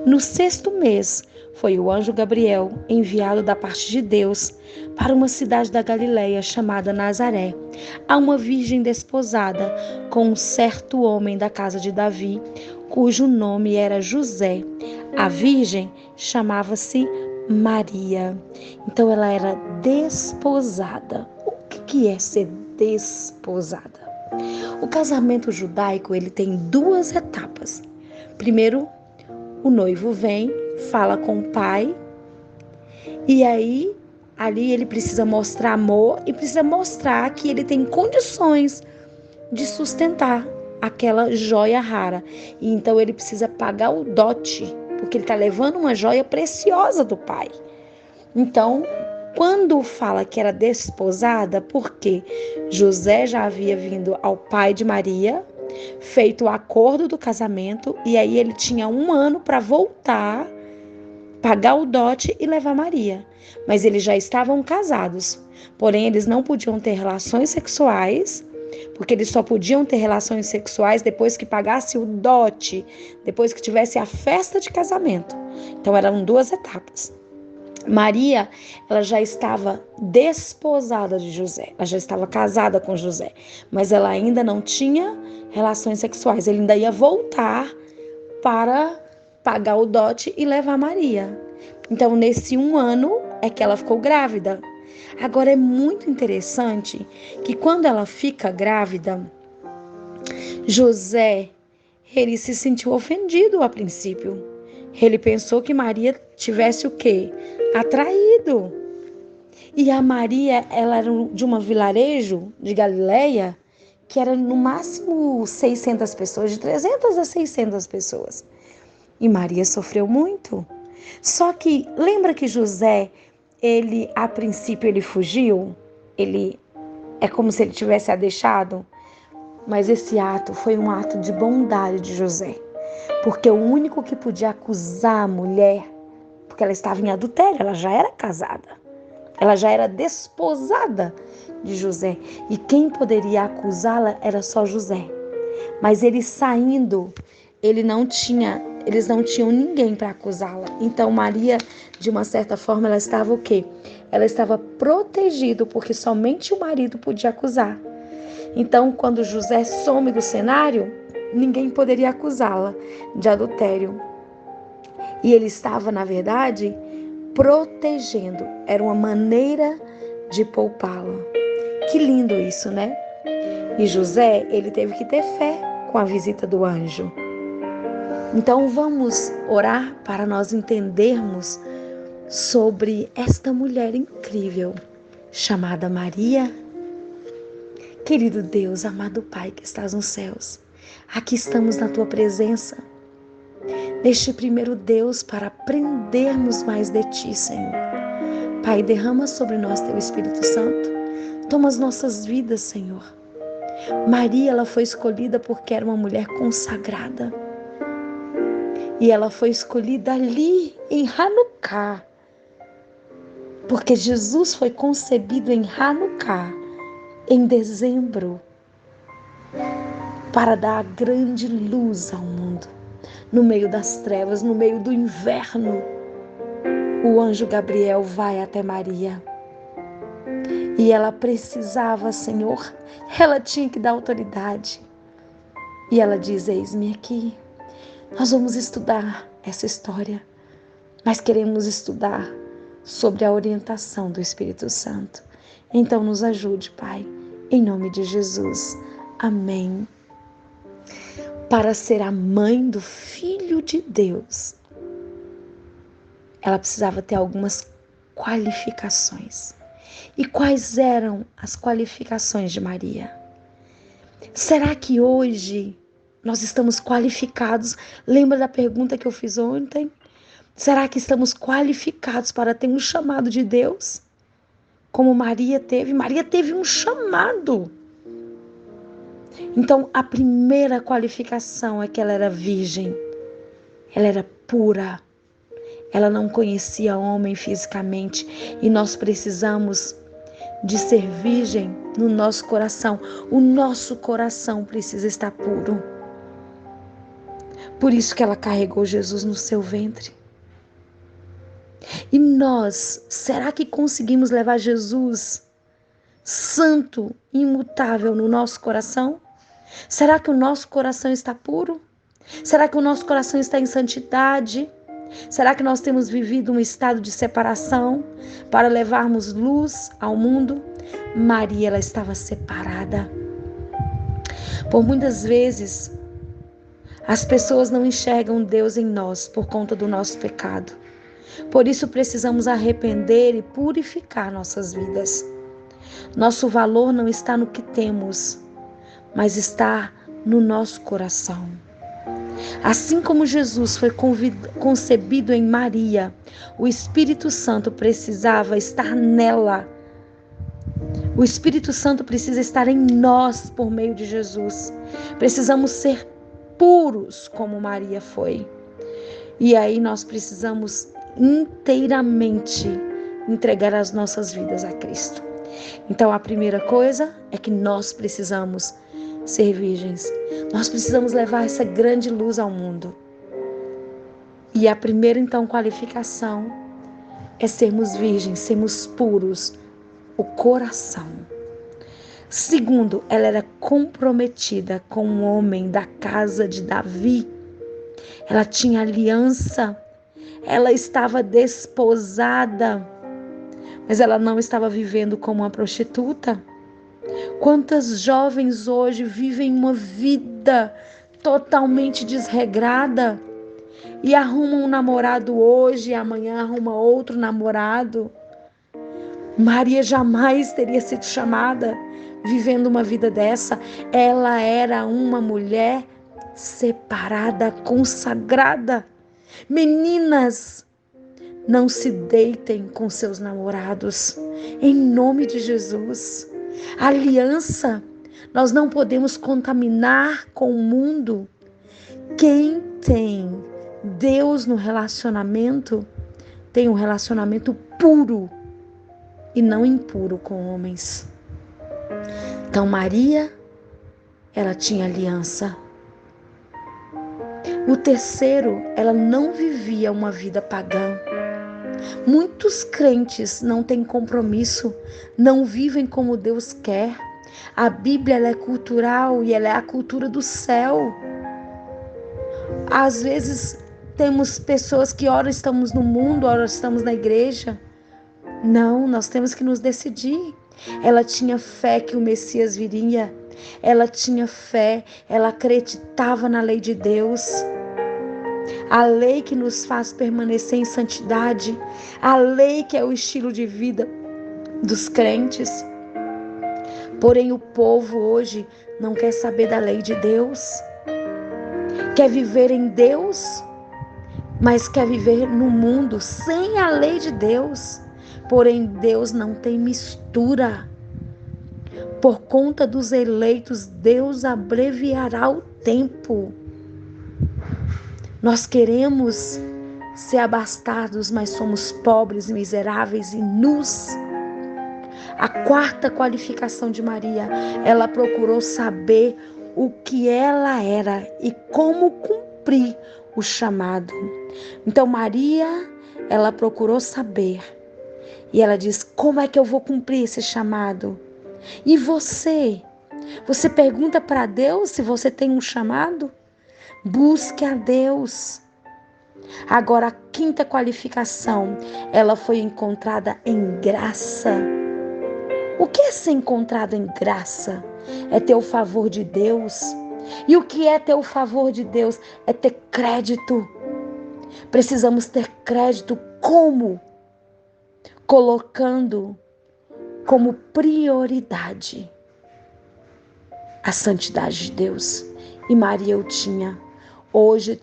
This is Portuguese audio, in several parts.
No 6º mês, foi o anjo Gabriel, enviado da parte de Deus, para uma cidade da Galileia chamada Nazaré, a uma virgem desposada com um certo homem da casa de Davi, cujo nome era José. A virgem chamava-se Maria. Então ela era desposada. O que é ser desposada? O casamento judaico, ele tem 2 etapas. Primeiro, o noivo vem, fala com o pai, e aí ali ele precisa mostrar amor e precisa mostrar que ele tem condições de sustentar aquela joia rara. E então ele precisa pagar o dote, porque ele está levando uma joia preciosa do pai. Então, quando fala que era desposada, porque José já havia vindo ao pai de Maria, feito o acordo do casamento, e aí ele tinha 1 ano para voltar, pagar o dote e levar Maria. Mas eles já estavam casados, porém eles não podiam ter relações sexuais, porque eles só podiam ter relações sexuais depois que pagasse o dote, depois que tivesse a festa de casamento. Então eram 2 etapas. Maria, ela já estava desposada de José, ela já estava casada com José, mas ela ainda não tinha relações sexuais. Ele ainda ia voltar para pagar o dote e levar Maria. Então, nesse 1 ano é que ela ficou grávida. Agora, é muito interessante que quando ela fica grávida, José, ele se sentiu ofendido a princípio. Ele pensou que Maria tivesse o quê? Atraído. E a Maria, ela era de um vilarejo de Galileia, que era no máximo 600 pessoas, de 300 a 600 pessoas. E Maria sofreu muito. Só que, lembra que José, ele, a princípio, ele fugiu? É como se ele tivesse a deixado? Mas esse ato foi um ato de bondade de José. Porque o único que podia acusar a mulher, porque ela estava em adultério, ela já era casada, ela já era desposada de José, e quem poderia acusá-la era só José. Mas ele saindo, eles não tinham ninguém para acusá-la. Então Maria, de uma certa forma, ela estava o quê? Ela estava protegida, porque somente o marido podia acusar. Então, quando José some do cenário, ninguém poderia acusá-la de adultério. E ele estava, na verdade, protegendo. Era uma maneira de poupá-la. Que lindo isso, né? E José, ele teve que ter fé com a visita do anjo. Então, vamos orar para nós entendermos sobre esta mulher incrível chamada Maria. Querido Deus, amado Pai que estás nos céus, aqui estamos na Tua presença, neste primeiro Deus, para aprendermos mais de Ti, Senhor. Pai, derrama sobre nós Teu Espírito Santo, toma as nossas vidas, Senhor. Maria, ela foi escolhida porque era uma mulher consagrada, e ela foi escolhida ali em Hanukkah, porque Jesus foi concebido em Hanukkah, em dezembro, para dar a grande luz ao mundo. No meio das trevas, no meio do inverno, o anjo Gabriel vai até Maria. E ela precisava, Senhor, ela tinha que dar autoridade. E ela diz: eis-me aqui. Nós vamos estudar essa história, mas queremos estudar sobre a orientação do Espírito Santo. Então nos ajude, Pai, em nome de Jesus. Amém. Para ser a mãe do Filho de Deus, ela precisava ter algumas qualificações. E quais eram as qualificações de Maria? Será que hoje nós estamos qualificados? Lembra da pergunta que eu fiz ontem? Será que estamos qualificados para ter um chamado de Deus? Como Maria teve? Maria teve um chamado. Então, a primeira qualificação é que ela era virgem. Ela era pura. Ela não conhecia homem fisicamente. E nós precisamos de ser virgem no nosso coração. O nosso coração precisa estar puro. Por isso que ela carregou Jesus no seu ventre. E nós, será que conseguimos levar Jesus santo, imutável no nosso coração? Será que o nosso coração está puro? Será que o nosso coração está em santidade? Será que nós temos vivido um estado de separação para levarmos luz ao mundo? Maria, ela estava separada. Por muitas vezes, as pessoas não enxergam Deus em nós por conta do nosso pecado. Por isso precisamos arrepender e purificar nossas vidas. Nosso valor não está no que temos, mas está no nosso coração. Assim como Jesus foi concebido em Maria, o Espírito Santo precisava estar nela. O Espírito Santo precisa estar em nós por meio de Jesus. Precisamos ser puros como Maria foi. E aí nós precisamos inteiramente entregar as nossas vidas a Cristo. Então a primeira coisa é que nós precisamos ser virgens. Nós precisamos levar essa grande luz ao mundo. E a primeira então qualificação é sermos virgens, sermos puros, o coração. Segundo, ela era comprometida com um homem da casa de Davi. Ela tinha aliança, ela estava desposada, mas ela não estava vivendo como uma prostituta. Quantas jovens hoje vivem uma vida totalmente desregrada e arrumam um namorado hoje e amanhã arruma outro namorado? Maria jamais teria sido chamada vivendo uma vida dessa. Ela era uma mulher separada, consagrada. Meninas, não se deitem com seus namorados, em nome de Jesus. Aliança, nós não podemos contaminar com o mundo. Quem tem Deus no relacionamento, tem um relacionamento puro e não impuro com homens. Então Maria, ela tinha aliança. O terceiro, ela não vivia uma vida pagã. Muitos crentes não têm compromisso, não vivem como Deus quer. A Bíblia ela é cultural e ela é a cultura do céu. Às vezes temos pessoas que ora estamos no mundo, ora estamos na igreja. Não, nós temos que nos decidir. Ela tinha fé que o Messias viria. Ela tinha fé, ela acreditava na lei de Deus. A lei que nos faz permanecer em santidade, a lei que é o estilo de vida dos crentes. Porém, o povo hoje não quer saber da lei de Deus, quer viver em Deus, mas quer viver no mundo sem a lei de Deus. Porém, Deus não tem mistura. Por conta dos eleitos, Deus abreviará o tempo. Nós queremos ser abastados, mas somos pobres, miseráveis e nus. A quarta qualificação de Maria, ela procurou saber o que ela era e como cumprir o chamado. Então Maria, ela procurou saber. E ela diz, como é que eu vou cumprir esse chamado? E você? Você pergunta para Deus se você tem um chamado? Busque a Deus. Agora, a quinta qualificação, ela foi encontrada em graça. O que é ser encontrada em graça? É ter o favor de Deus. E o que é ter o favor de Deus? É ter crédito. Precisamos ter crédito como? Colocando como prioridade a santidade de Deus. E Maria o tinha. Hoje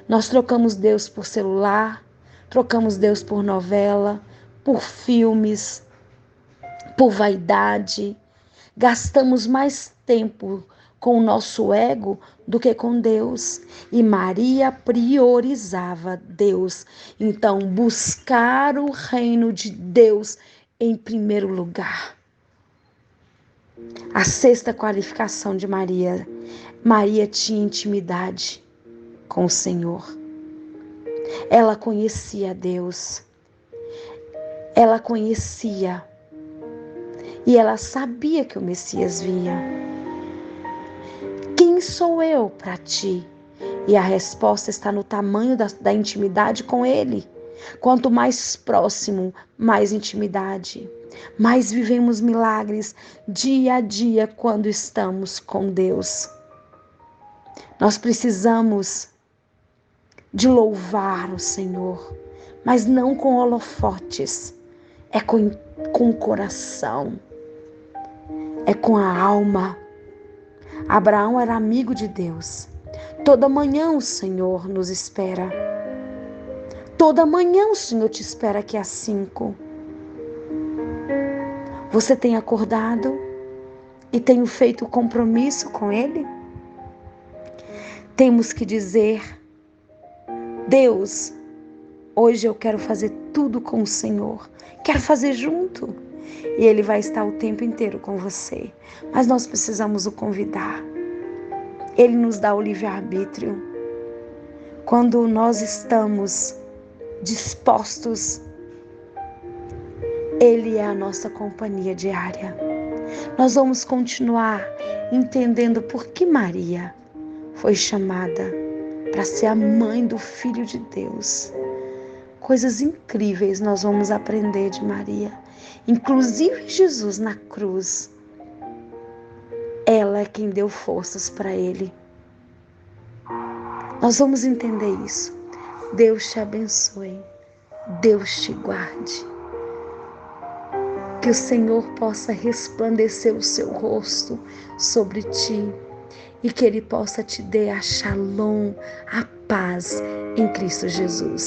nós trocamos Deus por celular, trocamos Deus por novela, por filmes, por vaidade. Gastamos mais tempo com o nosso ego do que com Deus. E Maria priorizava Deus. Então, buscar o reino de Deus em primeiro lugar. A sexta qualificação de Maria, Maria tinha intimidade com o Senhor. Ela conhecia Deus. Ela conhecia. E ela sabia que o Messias vinha. Quem sou eu para ti? E a resposta está no tamanho da intimidade com Ele. Quanto mais próximo, mais intimidade. Mais vivemos milagres dia a dia quando estamos com Deus. Nós precisamos de louvar o Senhor, mas não com holofotes. É com o coração. É com a alma. Abraão era amigo de Deus. Toda manhã o Senhor nos espera. Toda manhã o Senhor te espera aqui às 5. Você tem acordado e tem feito compromisso com Ele? Temos que dizer: Deus, hoje eu quero fazer tudo com o Senhor. Quero fazer junto. E Ele vai estar o tempo inteiro com você. Mas nós precisamos o convidar. Ele nos dá o livre-arbítrio. Quando nós estamos dispostos, Ele é a nossa companhia diária. Nós vamos continuar entendendo por que Maria foi chamada para ser a mãe do Filho de Deus. Coisas incríveis nós vamos aprender de Maria. Inclusive Jesus na cruz. Ela é quem deu forças para Ele. Nós vamos entender isso. Deus te abençoe. Deus te guarde. Que o Senhor possa resplandecer o seu rosto sobre ti e que Ele possa te dar a shalom, a paz em Cristo Jesus.